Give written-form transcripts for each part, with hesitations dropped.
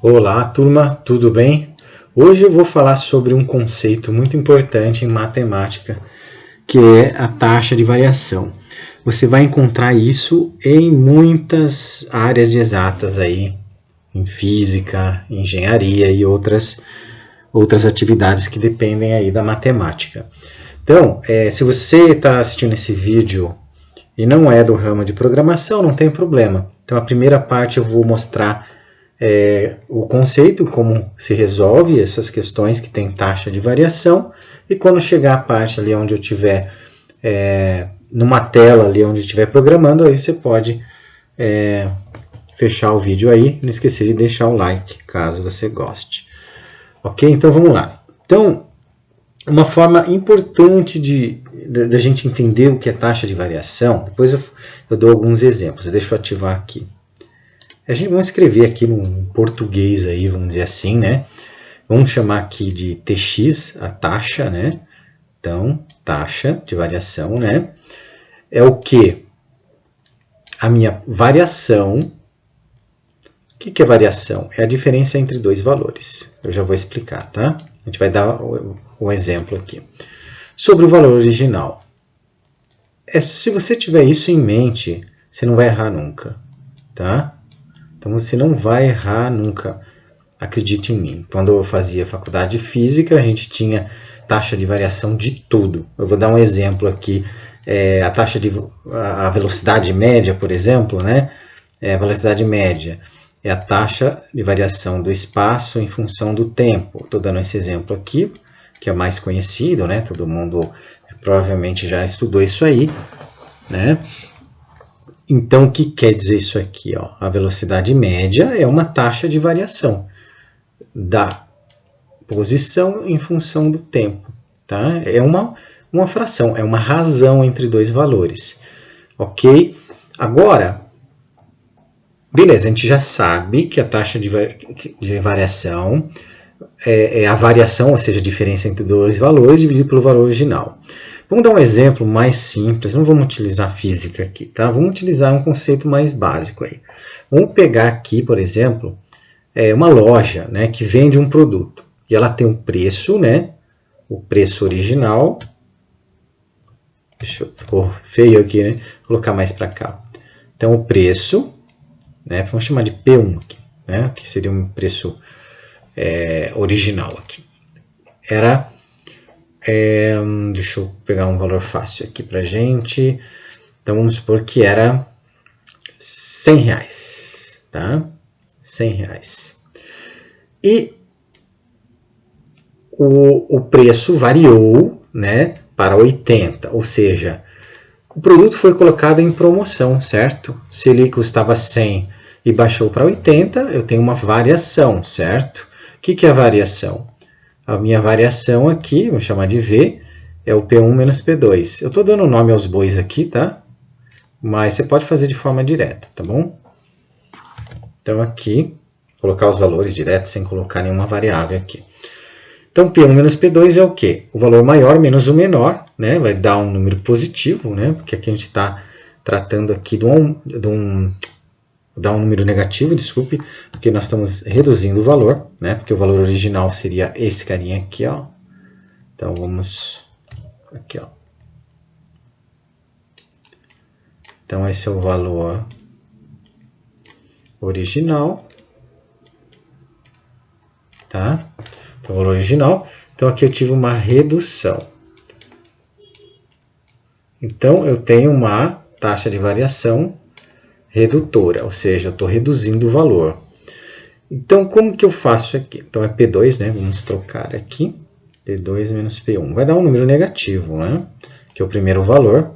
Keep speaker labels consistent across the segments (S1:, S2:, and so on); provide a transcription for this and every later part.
S1: Olá, turma, tudo bem? Hoje eu vou falar sobre um conceito muito importante em matemática, que é a taxa de variação. Você vai encontrar isso em muitas áreas de exatas aí, em física, engenharia e outras atividades que dependem aí da matemática. Então, se você está assistindo esse vídeo e não é do ramo de programação, não tem problema. Então, a primeira parte eu vou mostrar o conceito, como se resolve essas questões que tem taxa de variação, e quando chegar a parte ali onde eu tiver numa tela ali onde eu estiver programando, aí você pode fechar o vídeo aí, não esquecer de deixar o like, caso você goste. Ok? Então vamos lá. Então, uma forma importante da gente entender o que é taxa de variação, depois eu dou alguns exemplos, deixa eu ativar aqui. Vamos escrever aqui no português aí, vamos dizer assim, né? Vamos chamar aqui de TX, a taxa, né? Então, taxa de variação, né? É o que? A minha variação. O que é variação? É a diferença entre dois valores. Eu já vou explicar, tá? A gente vai dar o exemplo aqui. Sobre o valor original. Se você tiver isso em mente, você não vai errar nunca, tá? Então você não vai errar nunca, acredite em mim. Quando eu fazia faculdade de física, a gente tinha taxa de variação de tudo. Eu vou dar um exemplo aqui, a velocidade média, por exemplo, né? A velocidade média é a taxa de variação do espaço em função do tempo. Estou dando esse exemplo aqui, que é o mais conhecido, né? Todo mundo provavelmente já estudou isso aí, né? Então, o que quer dizer isso aqui? Ó? A velocidade média é uma taxa de variação da posição em função do tempo. Tá? É uma fração, é uma razão entre dois valores. Ok? Agora, beleza, a gente já sabe que a taxa de variação é a variação, ou seja, a diferença entre dois valores dividido pelo valor original. Vamos dar um exemplo mais simples, não vamos utilizar física aqui, tá? Vamos utilizar um conceito mais básico aí. Vamos pegar aqui, por exemplo, uma loja, né, que vende um produto. E ela tem um preço, né? O preço original. Ficou feio aqui, né? Vou colocar mais para cá. Então, o preço, né? Vamos chamar de P1 aqui, né? Que seria um preço original aqui. Era... deixa eu pegar um valor fácil aqui pra gente. Então vamos supor que era R$100, tá? R$100. E o preço variou, né, para 80, ou seja, o produto foi colocado em promoção, certo? Se ele custava 100 e baixou para 80, eu tenho uma variação, certo? O que é a variação? A minha variação aqui, vamos chamar de V, é o P1 menos P2. Eu estou dando nome aos bois aqui, tá? Mas você pode fazer de forma direta, tá bom? Então aqui, colocar os valores diretos sem colocar nenhuma variável aqui. Então P1 menos P2 é o quê? O valor maior menos o menor, né? Vai dar um número positivo, né? Porque aqui a gente está tratando aqui dar um número negativo, desculpe, porque nós estamos reduzindo o valor, né? Porque o valor original seria esse carinha aqui, ó. Então vamos aqui, ó. Então esse é o valor original, tá? Então o valor original. Então aqui eu tive uma redução. Então eu tenho uma taxa de variação redutora, ou seja, eu estou reduzindo o valor. Então, como que eu faço aqui? Então, é P2, né? Vamos trocar aqui. P2 menos P1. Vai dar um número negativo, né? Que é o primeiro valor.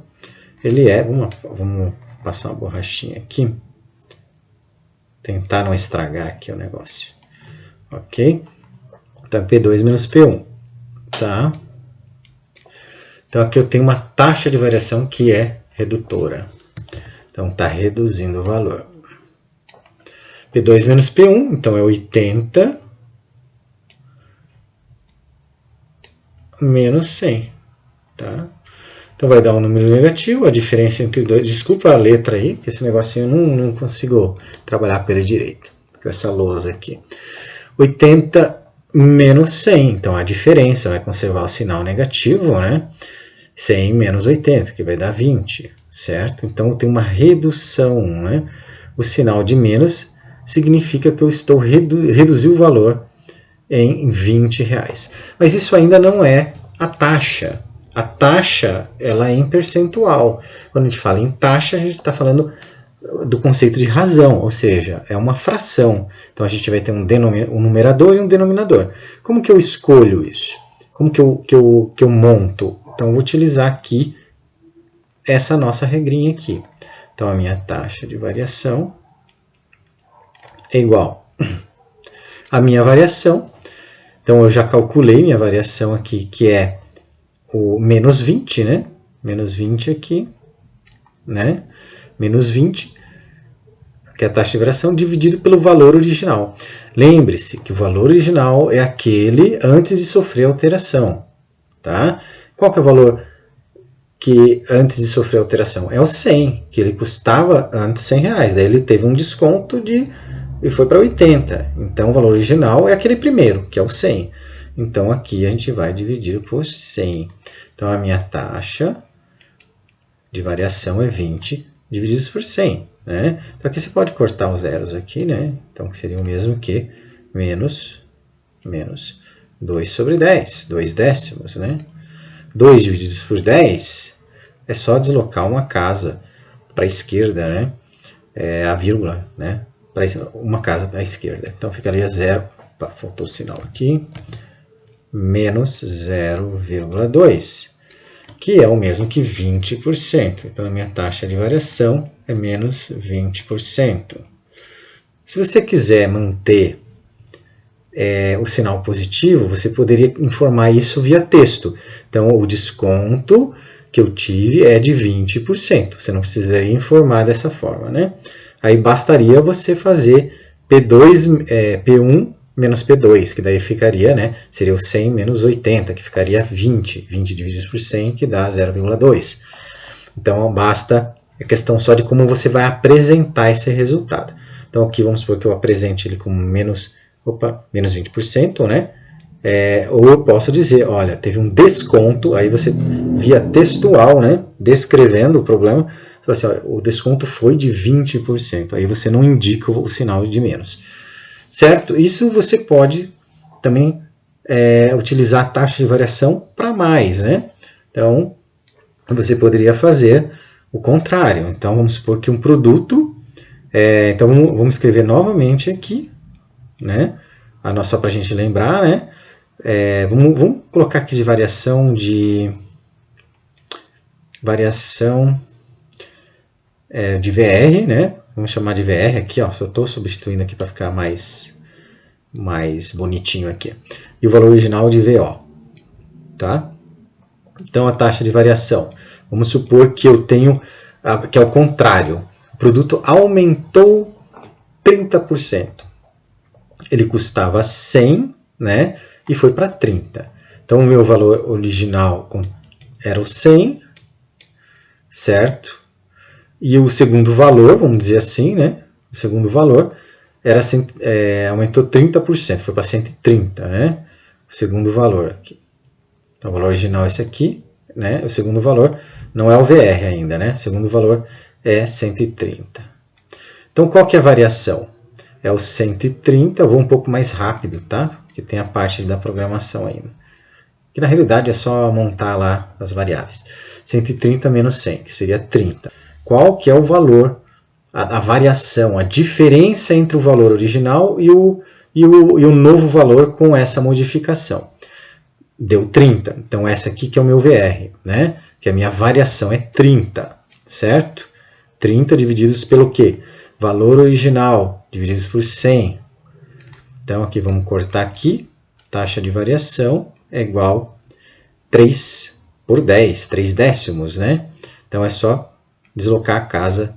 S1: Ele é... Vamos passar uma borrachinha aqui. Tentar não estragar aqui o negócio. Ok? Então, P2 menos P1. Tá? Então, aqui eu tenho uma taxa de variação que é redutora. Então, está reduzindo o valor. P2 menos P1, então é 80 menos 100. Tá? Então, vai dar um número negativo, a diferença entre dois... Desculpa a letra aí, porque esse negocinho eu não consigo trabalhar com ele direito. com essa lousa aqui. 80 menos 100, então a diferença vai conservar o sinal negativo, né? 100 menos 80, que vai dar 20, certo? Então tem uma redução, né? O sinal de menos significa que eu estou reduzir o valor em 20 reais. Mas isso ainda não é a taxa. A taxa, ela é em percentual. Quando a gente fala em taxa, a gente está falando do conceito de razão, ou seja, é uma fração. Então a gente vai ter um numerador e um denominador. Como que eu escolho isso? Como que eu monto? Então eu vou utilizar aqui essa nossa regrinha aqui. Então a minha taxa de variação é igual à minha variação. Então eu já calculei minha variação aqui, que é o menos 20, né? Menos 20 aqui, né? Menos 20, que é a taxa de variação, dividido pelo valor original. Lembre-se que o valor original é aquele antes de sofrer alteração, tá? Qual que é o valor que antes de sofrer alteração? É o 100, que ele custava antes 100 reais. Daí ele teve um desconto e foi para 80. Então o valor original é aquele primeiro, que é o 100. Então aqui a gente vai dividir por 100. Então a minha taxa de variação é 20 divididos por 100. Né? Então aqui você pode cortar os zeros aqui, né? Então que seria o mesmo que menos 2 sobre 10, 2 décimos. Né? 2 divididos por 10 é só deslocar uma casa para a esquerda, né? A vírgula, né? Para uma casa para a esquerda. Então ficaria 0, faltou o sinal aqui, menos 0,2, que é o mesmo que 20%. Então a minha taxa de variação é menos 20%. Se você quiser manter o sinal positivo, você poderia informar isso via texto. Então o desconto que eu tive é de 20%. Você não precisaria informar dessa forma, né? Aí bastaria você fazer P1 menos P2, que daí ficaria, né? Seria o 100 menos 80, que ficaria 20. 20 divididos por 100, que dá 0,2. Então basta a questão só de como você vai apresentar esse resultado. Então aqui vamos supor que eu apresente ele como menos 20%, né? Ou eu posso dizer, olha, teve um desconto, aí você, via textual, né, descrevendo o problema, você fala assim, olha, o desconto foi de 20%, aí você não indica o sinal de menos. Certo? Isso você pode também utilizar a taxa de variação para mais, né? Então, você poderia fazer o contrário. Então, vamos supor que um produto... então, vamos escrever novamente aqui, né? Só para a gente lembrar, né? Vamos colocar aqui de variação de VR, né? Vamos chamar de VR aqui, ó. Só estou substituindo aqui para ficar mais bonitinho aqui. E o valor original de VO, tá? Então a taxa de variação. Vamos supor que eu tenho, que é o contrário. O produto aumentou 30%. Ele custava 100, né? E foi para 30. Então o meu valor original era o 100, certo? E o segundo valor, vamos dizer assim, né? O segundo valor aumentou 30%, foi para 130, né? O segundo valor aqui. Então o valor original é esse aqui, né? O segundo valor não é o VR ainda, né? O segundo valor é 130. Então qual que é a variação? É o 130, eu vou um pouco mais rápido, tá? Porque tem a parte da programação ainda. Que na realidade é só montar lá as variáveis. 130 menos 100, que seria 30. Qual que é o valor, a variação, a diferença entre o valor original e o novo valor com essa modificação? Deu 30. Então essa aqui que é o meu VR, né? Que a minha variação é 30, certo? 30 divididos pelo quê? Valor original divididos por 100. Então aqui vamos cortar aqui. Taxa de variação é igual a 3 por 10, 3 décimos, né? Então é só deslocar a casa,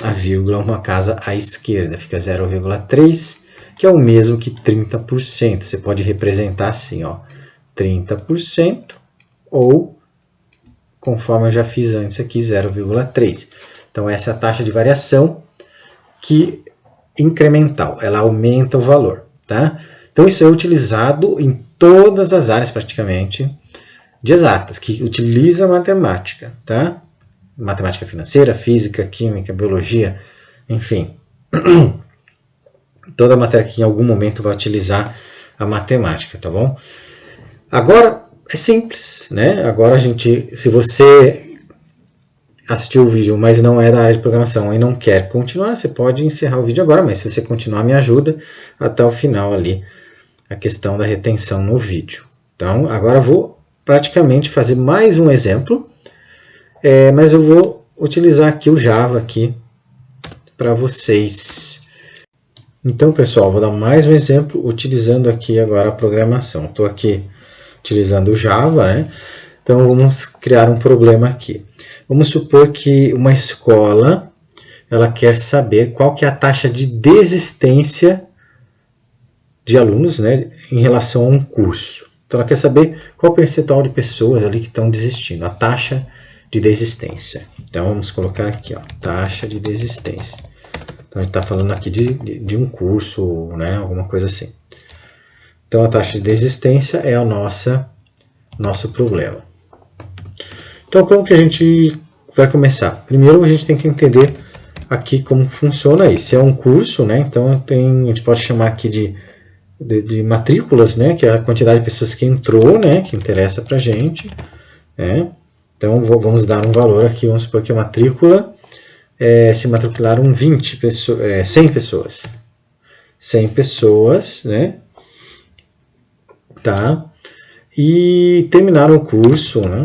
S1: a vírgula, uma casa à esquerda. Fica 0,3, que é o mesmo que 30%. Você pode representar assim, ó, 30%, ou, conforme eu já fiz antes aqui, 0,3. Então essa é a taxa de variação que incremental, ela aumenta o valor, tá? Então isso é utilizado em todas as áreas praticamente de exatas, que utiliza matemática, tá? Matemática financeira, física, química, biologia, enfim. Toda matéria que em algum momento vai utilizar a matemática, tá bom? Agora é simples, né? Agora se você assistiu o vídeo, mas não é da área de programação e não quer continuar, você pode encerrar o vídeo agora, mas se você continuar, me ajuda até o final ali, a questão da retenção no vídeo. Então, agora eu vou praticamente fazer mais um exemplo, mas eu vou utilizar aqui o Java aqui para vocês. Então, pessoal, vou dar mais um exemplo utilizando aqui agora a programação. Estou aqui utilizando o Java, né? Então, vamos criar um problema aqui. Vamos supor que uma escola ela quer saber qual que é a taxa de desistência de alunos, né, em relação a um curso. Então, ela quer saber qual o percentual de pessoas ali que estão desistindo, a taxa de desistência. Então, vamos colocar aqui, ó, taxa de desistência. Então, a gente está falando aqui de um curso, né, alguma coisa assim. Então, a taxa de desistência é o nosso problema. Então, como que a gente vai começar? Primeiro, a gente tem que entender aqui como funciona isso. Se é um curso, né, então a gente pode chamar aqui de matrículas, né, que é a quantidade de pessoas que entrou, né, que interessa para a gente. Né? Então, vamos dar um valor aqui, vamos supor que a matrícula, se matricularam 100 pessoas. 100 pessoas, né, tá? E terminaram o curso, né?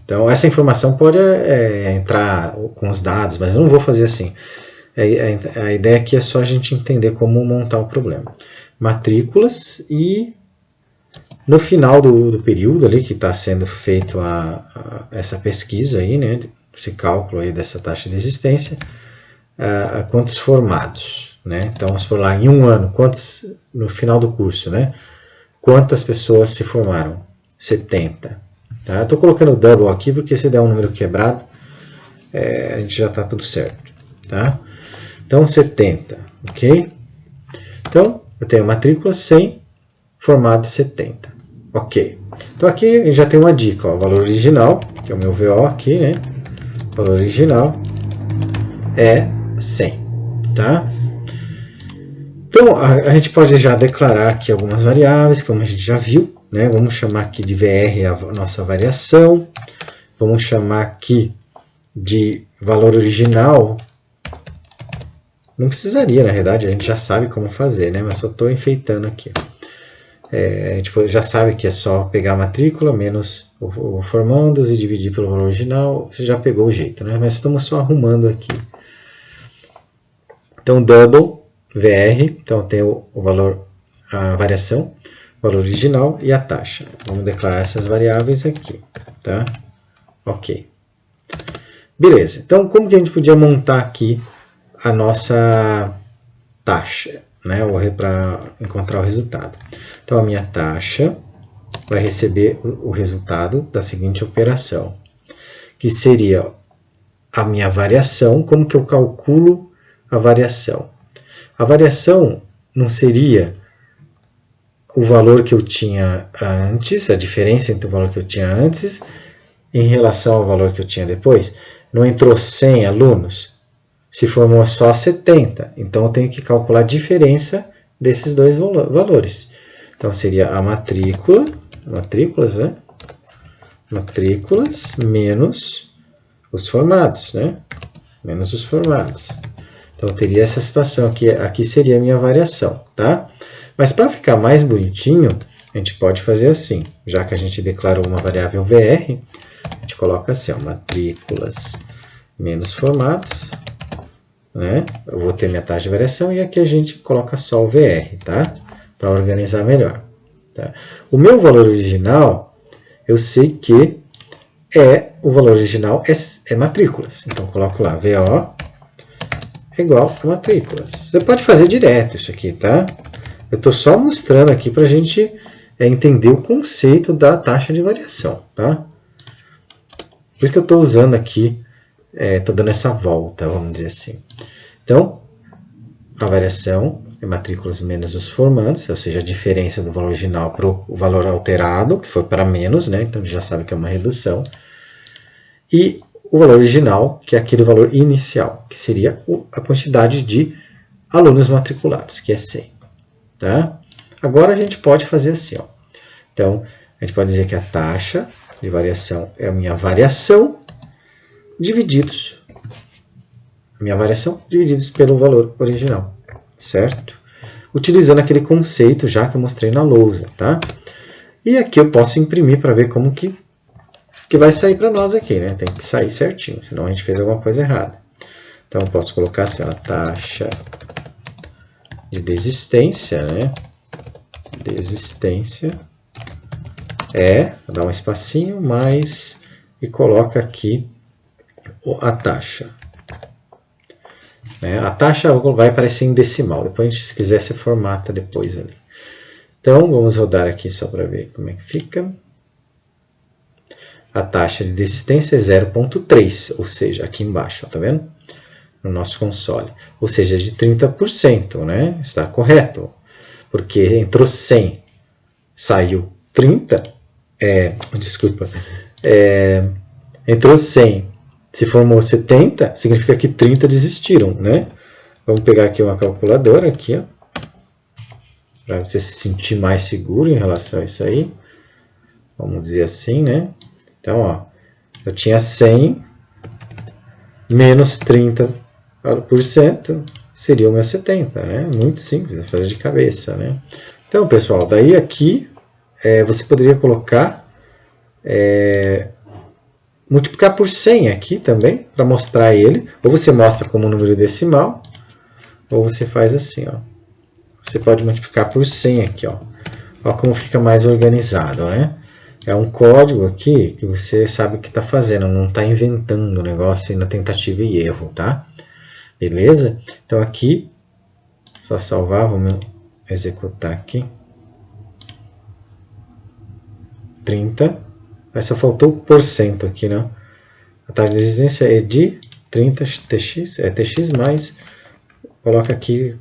S1: Então, essa informação pode entrar com os dados, mas eu não vou fazer assim. A ideia aqui é só a gente entender como montar o problema. Matrículas e no final do período ali que está sendo feito essa pesquisa aí, né, esse cálculo aí dessa taxa de existência, quantos formados, né? Então, vamos por lá, em um ano, no final do curso, né? Quantas pessoas se formaram? 70. Tá? Estou colocando double aqui porque se der um número quebrado, a gente já está tudo certo. Tá? Então, 70. Ok? Então, eu tenho matrícula 100, formado 70. Ok. Então, aqui já tem uma dica. Ó, o valor original, que é o meu VO aqui, né? O valor original é 100. Tá? Então, a gente pode já declarar aqui algumas variáveis, como a gente já viu. Né? Vamos chamar aqui de VR a nossa variação. Vamos chamar aqui de valor original. Não precisaria, na verdade, a gente já sabe como fazer, né? Mas só estou enfeitando aqui. A gente já sabe que é só pegar a matrícula menos o formandos e dividir pelo valor original. Você já pegou o jeito, né? Mas estamos só arrumando aqui. Então, double VR, então tem o valor, a variação, o valor original e a taxa. Vamos declarar essas variáveis aqui, tá? Ok. Beleza. Então, como que a gente podia montar aqui a nossa taxa, né? Para encontrar o resultado. Então, a minha taxa vai receber o resultado da seguinte operação, que seria a minha variação. Como que eu calculo a variação? A variação não seria o valor que eu tinha antes, a diferença entre o valor que eu tinha antes em relação ao valor que eu tinha depois. Não entrou 100 alunos, se formou só 70. Então, eu tenho que calcular a diferença desses dois valores. Então, seria a matrículas, né? Matrículas menos os formados, né? Menos os formados. Então, eu teria essa situação aqui. Aqui seria a minha variação, tá? Mas para ficar mais bonitinho, a gente pode fazer assim. Já que a gente declarou uma variável VR, a gente coloca assim, ó, matrículas menos formados, né? Eu vou ter minha taxa de variação e aqui a gente coloca só o VR, tá? Para organizar melhor. Tá? O meu valor original, eu sei que o valor original é matrículas. Então, eu coloco lá, VO é igual a matrículas. Você pode fazer direto isso aqui, tá? Eu estou só mostrando aqui para a gente entender o conceito da taxa de variação, tá? Por isso que eu estou usando aqui, estou dando essa volta, vamos dizer assim. Então, a variação é matrículas menos os formandos, ou seja, a diferença do valor original para o valor alterado, que foi para menos, né? Então já sabe que é uma redução. E o valor original, que é aquele valor inicial, que seria a quantidade de alunos matriculados, que é 100. Tá? Agora a gente pode fazer assim. Ó. Então, a gente pode dizer que a taxa de variação é a minha variação divididos pelo valor original, certo? Utilizando aquele conceito já que eu mostrei na lousa, tá? E aqui eu posso imprimir para ver como que vai sair para nós aqui, né? Tem que sair certinho, senão a gente fez alguma coisa errada. Então eu posso colocar assim, ó, a taxa de desistência, né? Desistência dá um espacinho mais e coloca aqui a taxa. A taxa vai aparecer em decimal, depois a gente, se quiser, você formata depois ali. Então, vamos rodar aqui só para ver como é que fica. A taxa de desistência é 0,3, ou seja, aqui embaixo, ó, tá vendo? No nosso console. Ou seja, de 30%, né? Está correto. Porque entrou 100, saiu 30, entrou 100, se formou 70, significa que 30 desistiram, né? Vamos pegar aqui uma calculadora, aqui, ó, para você se sentir mais seguro em relação a isso aí. Vamos dizer assim, né? Então, ó, eu tinha 100 menos 30% seria o meu 70, né? Muito simples, fazer de cabeça, né? Então, pessoal, daí aqui você poderia colocar multiplicar por 100 aqui também, para mostrar ele. Ou você mostra como número decimal, ou você faz assim, ó. Você pode multiplicar por 100 aqui, ó. Ó como fica mais organizado, né? É um código aqui que você sabe o que está fazendo, não está inventando o negócio na tentativa e erro, tá? Beleza? Então aqui, só salvar, vamos executar aqui. 30. Aí só faltou o porcento aqui, né? A taxa de resistência é de 30 TX, TX mais, coloca aqui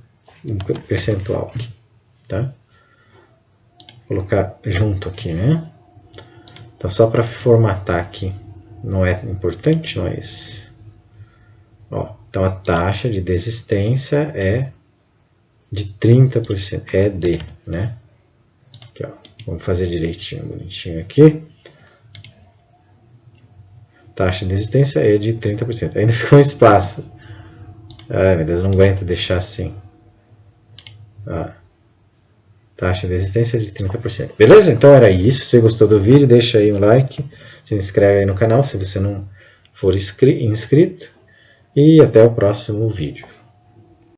S1: um percentual aqui, tá? Vou colocar junto aqui, né? Então só para formatar aqui, não é importante, não é isso. Ó, então a taxa de desistência é de 30%, né? Aqui, ó. Vamos fazer direitinho, bonitinho aqui. Taxa de desistência é de 30%. Ainda ficou um espaço. Ai, meu Deus, não aguento deixar assim. Ó. Taxa de desistência é de 30%. Beleza? Então era isso. Se você gostou do vídeo, deixa aí um like. Se inscreve aí no canal se você não for inscrito. E até o próximo vídeo.